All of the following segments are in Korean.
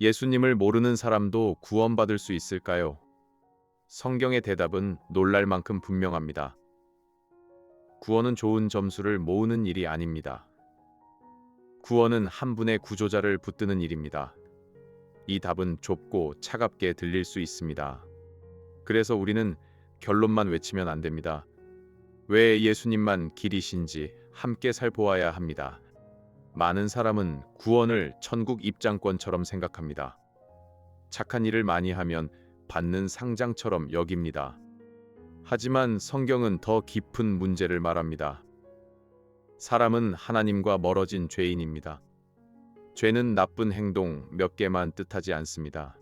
예수님을 모르는 사람도 구원받을 수 있을까요? 성경의 대답은 놀랄 만큼 분명합니다. 구원은 좋은 점수를 모으는 일이 아닙니다. 구원은 한 분의 구조자를 붙드는 일입니다. 이 답은 좁고 차갑게 들릴 수 있습니다. 그래서 우리는 결론만 외치면 안 됩니다. 왜 예수님만 길이신지 함께 살보아야 합니다. 많은 사람은 구원을 천국 입장권처럼 생각합니다. 착한 일을 많이 하면 받는 상장처럼 여깁니다. 하지만 성경은 더 깊은 문제를 말합니다. 사람은 하나님과 멀어진 죄인입니다. 죄는 나쁜 행동 몇 개만 뜻하지 않습니다.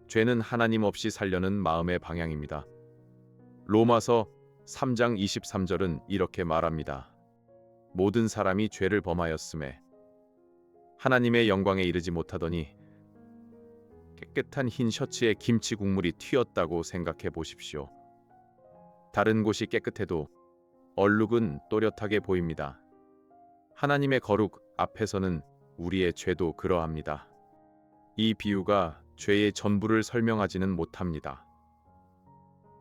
죄는 하나님 없이 살려는 마음의 방향입니다. 로마서 3장 23절은 이렇게 말합니다. 모든 사람이 죄를 범하였음에 하나님의 영광에 이르지 못하더니 깨끗한 흰 셔츠에 김치 국물이 튀었다고 생각해 보십시오. 다른 곳이 깨끗해도 얼룩은 또렷하게 보입니다. 하나님의 거룩 앞에서는 우리의 죄도 그러합니다. 이 비유가 죄의 전부를 설명하지는 못합니다.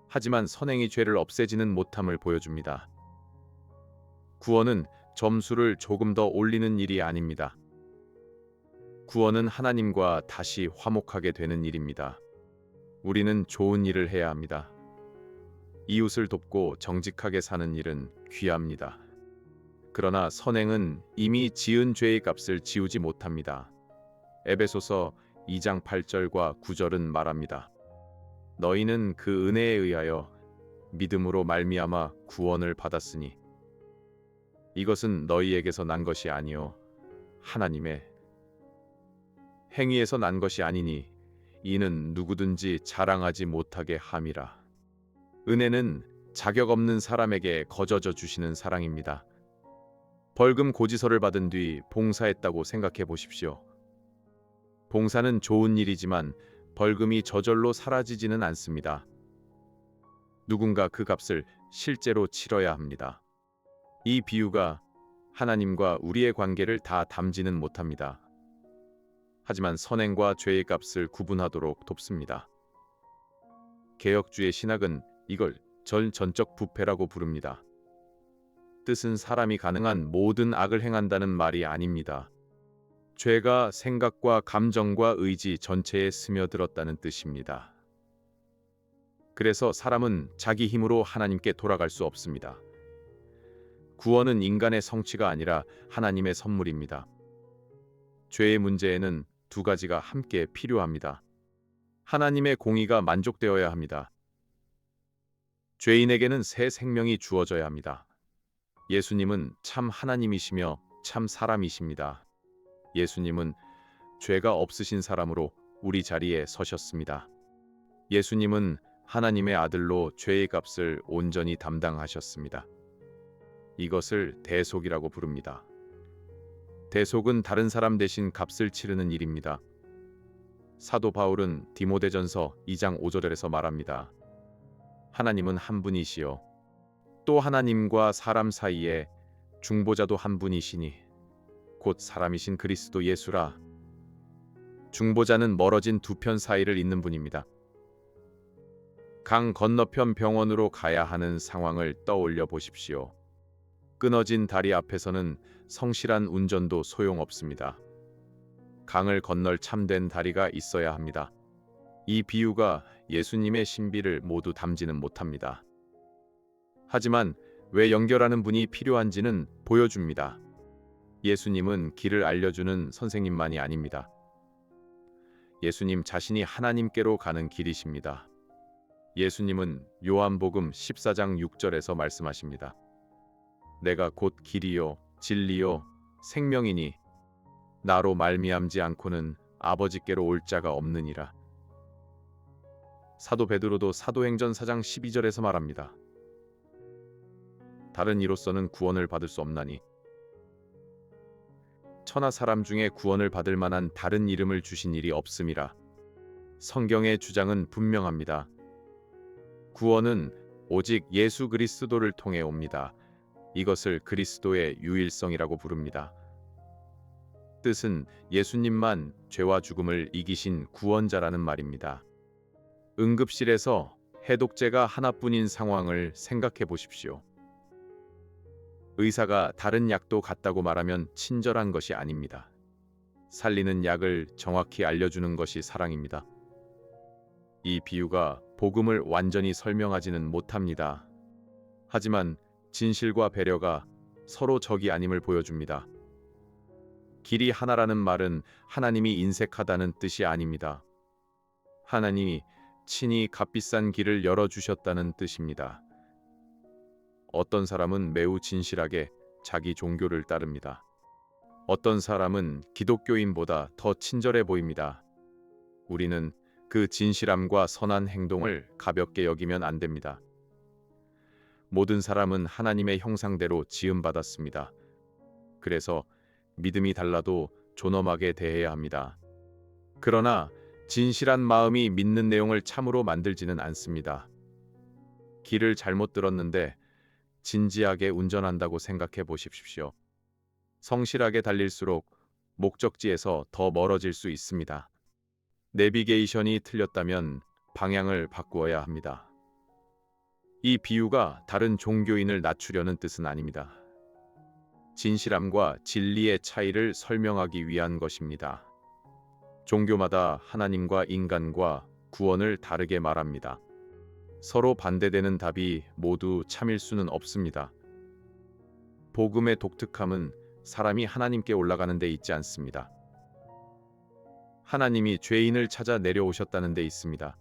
하지만 선행이 죄를 없애지는 못함을 보여줍니다. 구원은 점수를 조금 더 올리는 일이 아닙니다. 구원은 하나님과 다시 화목하게 되는 일입니다. 우리는 좋은 일을 해야 합니다. 이웃을 돕고 정직하게 사는 일은 귀합니다. 그러나 선행은 이미 지은 죄의 값을 지우지 못합니다. 에베소서 2장 8절과 9절은 말합니다. 너희는 그 은혜에 의하여 믿음으로 말미암아 구원을 받았으니 이것은 너희에게서 난 것이 아니요 하나님의 행위에서 난 것이 아니니 이는 누구든지 자랑하지 못하게 함이라. 은혜는 자격 없는 사람에게 거저져 주시는 사랑입니다. 벌금 고지서를 받은 뒤 봉사했다고 생각해 보십시오. 봉사는 좋은 일이지만 벌금이 저절로 사라지지는 않습니다. 누군가 그 값을 실제로 치러야 합니다. 이 비유가 하나님과 우리의 관계를 다 담지는 못합니다. 하지만 선행과 죄의 값을 구분하도록 돕습니다. 개혁주의 신학은 이걸 전적 부패라고 부릅니다. 뜻은 사람이 가능한 모든 악을 행한다는 말이 아닙니다. 죄가 생각과 감정과 의지 전체에 스며들었다는 뜻입니다. 그래서 사람은 자기 힘으로 하나님께 돌아갈 수 없습니다. 구원은 인간의 성취가 아니라 하나님의 선물입니다. 죄의 문제에는 두 가지가 함께 필요합니다. 하나님의 공의가 만족되어야 합니다. 죄인에게는 새 생명이 주어져야 합니다. 예수님은 참 하나님이시며 참 사람이십니다. 예수님은 죄가 없으신 사람으로 우리 자리에 서셨습니다. 예수님은 하나님의 아들로 죄의 값을 온전히 담당하셨습니다. 이것을 대속이라고 부릅니다. 대속은 다른 사람 대신 값을 치르는 일입니다. 사도 바울은 디모데전서 2장 5절에서 말합니다. 하나님은 한 분이시요 또 하나님과 사람 사이에 중보자도 한 분이시니 곧 사람이신 그리스도 예수라. 중보자는 멀어진 두 편 사이를 잇는 분입니다. 강 건너편 병원으로 가야 하는 상황을 떠올려 보십시오. 끊어진 다리 앞에서는 성실한 운전도 소용없습니다. 강을 건널 참된 다리가 있어야 합니다. 이 비유가 예수님의 신비를 모두 담지는 못합니다. 하지만 왜 연결하는 분이 필요한지는 보여줍니다. 예수님은 길을 알려주는 선생님만이 아닙니다. 예수님 자신이 하나님께로 가는 길이십니다. 예수님은 요한복음 14장 6절에서 말씀하십니다. 내가 곧 길이요 진리요 생명이니 나로 말미암지 않고는 아버지께로 올 자가 없느니라. 사도 베드로도 사도행전 4장 12절에서 말합니다. 다른 이로서는 구원을 받을 수 없나니 천하 사람 중에 구원을 받을 만한 다른 이름을 주신 일이 없음이라. 성경의 주장은 분명합니다. 구원은 오직 예수 그리스도를 통해 옵니다. 이것을 그리스도의 유일성이라고 부릅니다. 뜻은 예수님만 죄와 죽음을 이기신 구원자라는 말입니다. 응급실에서 해독제가 하나뿐인 상황을 생각해 보십시오. 의사가 다른 약도 같다고 말하면 친절한 것이 아닙니다. 살리는 약을 정확히 알려주는 것이 사랑입니다. 이 비유가 복음을 완전히 설명하지는 못합니다. 하지만 진실과 배려가 서로 적이 아님을 보여줍니다. 길이 하나라는 말은 하나님이 인색하다는 뜻이 아닙니다. 하나님이 친히 값비싼 길을 열어주셨다는 뜻입니다. 어떤 사람은 매우 진실하게 자기 종교를 따릅니다. 어떤 사람은 기독교인보다 더 친절해 보입니다. 우리는 그 진실함과 선한 행동을 가볍게 여기면 안 됩니다. 모든 사람은 하나님의 형상대로 지음받았습니다. 그래서 믿음이 달라도 존엄하게 대해야 합니다. 그러나 진실한 마음이 믿는 내용을 참으로 만들지는 않습니다. 길을 잘못 들었는데 진지하게 운전한다고 생각해 보십시오. 성실하게 달릴수록 목적지에서 더 멀어질 수 있습니다. 내비게이션이 틀렸다면 방향을 바꾸어야 합니다. 이 비유가 다른 종교인을 낮추려는 뜻은 아닙니다. 진실함과 진리의 차이를 설명하기 위한 것입니다. 종교마다 하나님과 인간과 구원을 다르게 말합니다. 서로 반대되는 답이 모두 참일 수는 없습니다. 복음의 독특함은 사람이 하나님께 올라가는 데 있지 않습니다. 하나님이 죄인을 찾아 내려오셨다는 데 있습니다.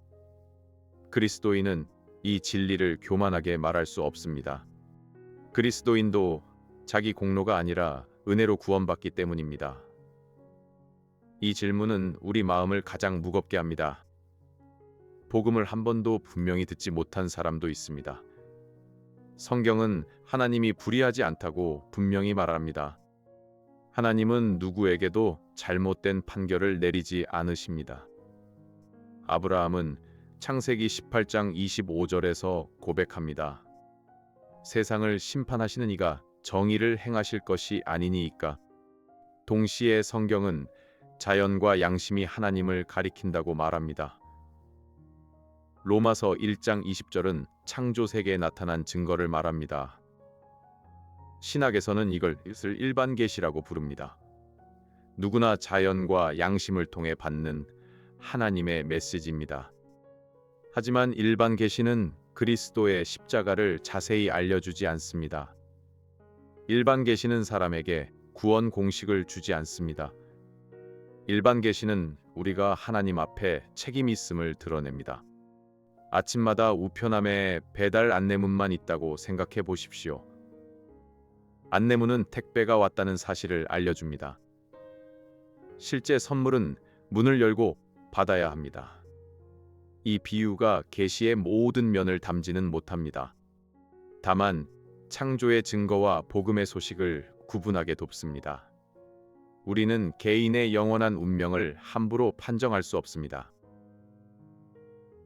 그리스도인은 이 진리를 교만하게 말할 수 없습니다. 그리스도인도 자기 공로가 아니라 은혜로 구원받기 때문입니다. 이 질문은 우리 마음을 가장 무겁게 합니다. 복음을 한 번도 분명히 듣지 못한 사람도 있습니다. 성경은 하나님이 불의하지 않다고 분명히 말합니다. 하나님은 누구에게도 잘못된 판결을 내리지 않으십니다. 아브라함은 창세기 18장 25절에서 고백합니다. 세상을 심판하시는 이가 정의를 행하실 것이 아니니이까. 동시에 성경은 자연과 양심이 하나님을 가리킨다고 말합니다. 로마서 1장 20절은 창조 세계에 나타난 증거를 말합니다. 신학에서는 이것을 일반 계시라고 부릅니다. 누구나 자연과 양심을 통해 받는 하나님의 메시지입니다. 하지만 일반 계시는 그리스도의 십자가를 자세히 알려주지 않습니다. 일반 계시는 사람에게 구원 공식을 주지 않습니다. 일반 계시는 우리가 하나님 앞에 책임 있음을 드러냅니다. 아침마다 우편함에 배달 안내문만 있다고 생각해 보십시오. 안내문은 택배가 왔다는 사실을 알려줍니다. 실제 선물은 문을 열고 받아야 합니다. 이 비유가 계시의 모든 면을 담지는 못합니다. 다만 창조의 증거와 복음의 소식을 구분하게 돕습니다. 우리는 개인의 영원한 운명을 함부로 판정할 수 없습니다.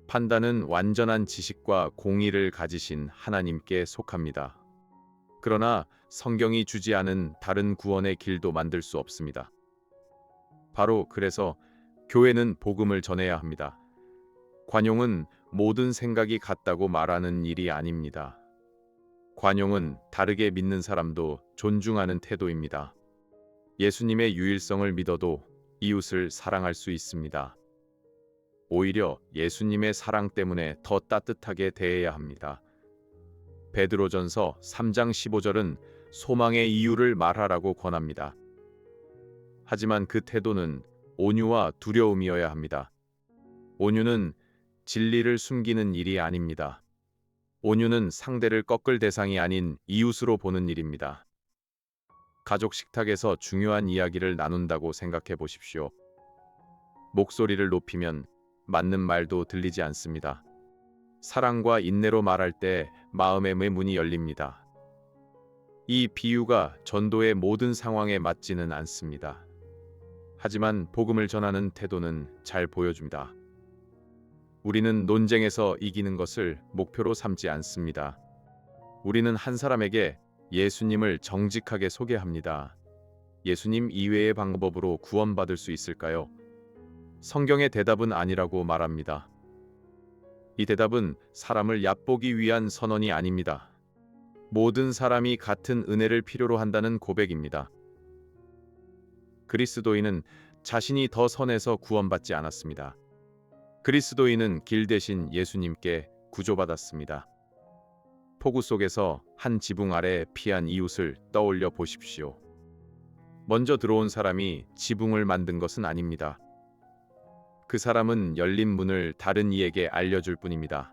판단은 완전한 지식과 공의를 가지신 하나님께 속합니다. 그러나 성경이 주지 않은 다른 구원의 길도 만들 수 없습니다. 바로 그래서 교회는 복음을 전해야 합니다. 관용은 모든 생각이 같다고 말하는 일이 아닙니다. 관용은 다르게 믿는 사람도 존중하는 태도입니다. 예수님의 유일성을 믿어도 이웃을 사랑할 수 있습니다. 오히려 예수님의 사랑 때문에 더 따뜻하게 대해야 합니다. 베드로전서 3장 15절은 소망의 이유를 말하라고 권합니다. 하지만 그 태도는 온유와 두려움이어야 합니다. 온유는 진리를 숨기는 일이 아닙니다. 온유는 상대를 꺾을 대상이 아닌 이웃으로 보는 일입니다. 가족 식탁에서 중요한 이야기를 나눈다고 생각해 보십시오. 목소리를 높이면 맞는 말도 들리지 않습니다. 사랑과 인내로 말할 때 마음의 문이 열립니다. 이 비유가 전도의 모든 상황에 맞지는 않습니다. 하지만 복음을 전하는 태도는 잘 보여줍니다. 우리는 논쟁에서 이기는 것을 목표로 삼지 않습니다. 우리는 한 사람에게 예수님을 정직하게 소개합니다. 예수님 이외의 방법으로 구원받을 수 있을까요? 성경의 대답은 아니라고 말합니다. 이 대답은 사람을 얕보기 위한 선언이 아닙니다. 모든 사람이 같은 은혜를 필요로 한다는 고백입니다. 그리스도인은 자신이 더 선해서 구원받지 않았습니다. 그리스도인은 길 대신 예수님께 구조받았습니다. 폭우 속에서 한 지붕 아래 피한 이웃을 떠올려 보십시오. 먼저 들어온 사람이 지붕을 만든 것은 아닙니다. 그 사람은 열린 문을 다른 이에게 알려줄 뿐입니다.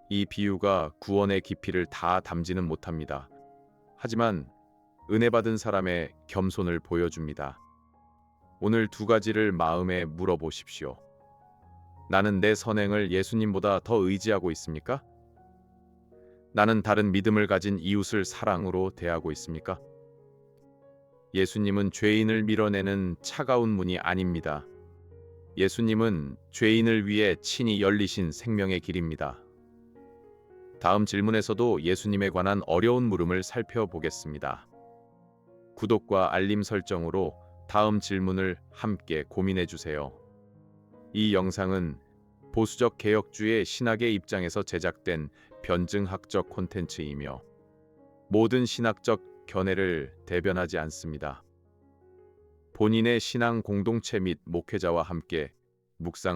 이 비유가 구원의 깊이를 다 담지는 못합니다. 하지만 은혜 받은 사람의 겸손을 보여줍니다. 오늘 두 가지를 마음에 물어보십시오. 나는 내 선행을 예수님보다 더 의지하고 있습니까? 나는 다른 믿음을 가진 이웃을 사랑으로 대하고 있습니까? 예수님은 죄인을 밀어내는 차가운 문이 아닙니다. 예수님은 죄인을 위해 친히 열리신 생명의 길입니다. 다음 질문에서도 예수님에 관한 어려운 물음을 살펴보겠습니다. 구독과 알림 설정으로 다음 질문을 함께 고민해 주세요. 이 영상은 보수적 개혁주의 신학의 입장에서 제작된 변증학적 콘텐츠이며 모든 신학적 견해를 대변하지 않습니다. 본인의 신앙 공동체 및 목회자와 함께 묵상하